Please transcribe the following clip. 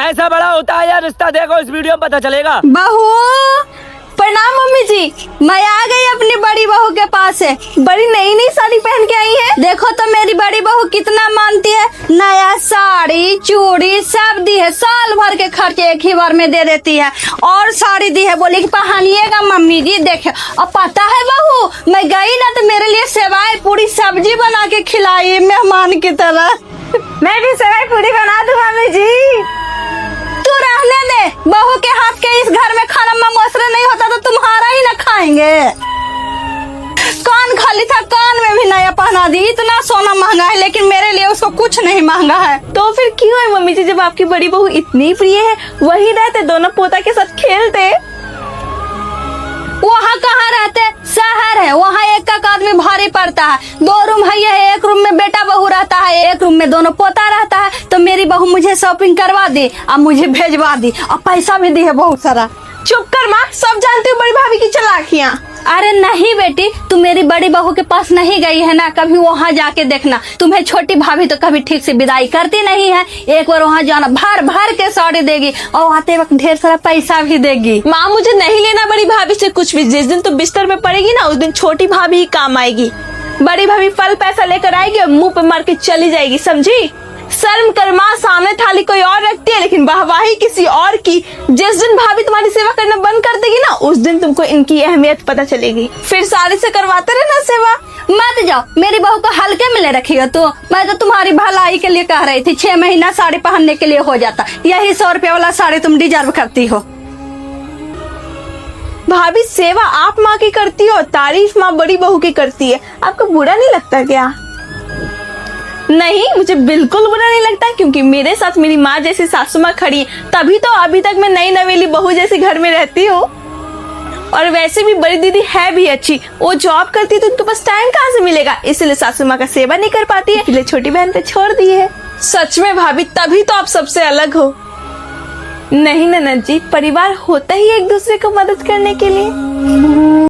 पैसा बड़ा होता है या रिश्ता, देखो इस वीडियो में पता चलेगा। बहू प्रणाम मम्मी जी, मैं आ गई अपनी बड़ी बहू के पास से। बड़ी नई नई साड़ी पहन के आई है। देखो तो मेरी बड़ी बहू कितना मानती है, नया साड़ी चूड़ी सब दी है, साल भर के खर्चे एक ही बार में दे देती है। और साड़ी दी है, बोली कि पहनिएगा मम्मी जी। देखे अब पता है बहू, मैं गई ना तो मेरे लिए सेवाई पूरी सब्जी बना के खिलाई मेहमान की तरह। मैं भी सेवाई पूरी बना दूं मम्मी जी। तू रहने दे, बहू के हाथ के इस घर में खाना मसरे नहीं होता तो तुम्हारा ही ना खाएंगे। कान खाली था, कान में भी नया पहना दी। इतना सोना महंगा है लेकिन मेरे लिए उसको कुछ नहीं महंगा है। तो फिर क्यों है मम्मी जी, जब आपकी बड़ी बहू इतनी प्रिय है वही रहते, दोनों पोता के साथ खेलते। वहाँ कहाँ रहते, शहर है, वहाँ एक आदमी भारी पड़ता है। 2 रूम है, ये 1 रूम में बेटा बहू रहता है, 1 रूम में दोनों पोता रहता है। तो मेरी बहू मुझे शॉपिंग करवा दी और मुझे भेजवा दी और पैसा भी दी है बहुत सारा। चुप कर माँ, सब जानती हूँ बड़ी भाभी की चालाकियाँ। अरे नहीं बेटी, तू मेरी बड़ी बहू के पास नहीं गई है ना, कभी वहाँ जाके देखना। तुम्हें छोटी भाभी तो कभी ठीक से विदाई करती नहीं है। एक बार वहाँ जाना, भर भर के साड़ी देगी और आते वक्त ढेर सारा पैसा भी देगी। माँ मुझे नहीं लेना बड़ी भाभी से कुछ भी। जिस दिन तो बिस्तर में पड़ेगी ना, उस दिन छोटी भाभी ही काम आएगी। बड़ी भाभी फल पैसा लेकर आएगी और मुँह पे मार के चली जाएगी, समझी। शर्म कर माँ, सामने थाली कोई और रखती है लेकिन वाहवाही किसी और की। जिस दिन भाभी तुम्हारी सेवा करना बंद कर देगी ना, उस दिन तुमको इनकी अहमियत पता चलेगी। फिर सारी से करवाते रहना सेवा। मत जाओ, मेरी बहू को हल्के में ले रखिएगा। तो मैं तो तुम्हारी भलाई के लिए कह रही थी, 6 महीना साड़ी पहनने के लिए हो जाता। यही 100 रुपए वाला साड़ी तुम डिजर्व करती हो। भाभी सेवा आप माँ की करती हो, तारीफ माँ बड़ी बहू की करती है। आपको बुरा नहीं लगता क्या? नहीं, मुझे बिल्कुल बुरा नहीं लगता, क्योंकि मेरे साथ मेरी माँ जैसी सासू माँ खड़ी है, तभी तो अभी तक मैं नई नवेली बहू जैसे घर में रहती हूँ। और वैसे भी बड़ी दीदी है भी अच्छी, वो जॉब करती है तो उनके पास टाइम कहाँ से मिलेगा, इसलिए सासू माँ का सेवा नहीं कर पाती है, इसलिए छोटी बहन पे छोड़ दी है। सच में भाभी, तभी तो आप सबसे अलग हो। नहीं ननद जी, परिवार होता ही एक दूसरे को मदद करने के लिए।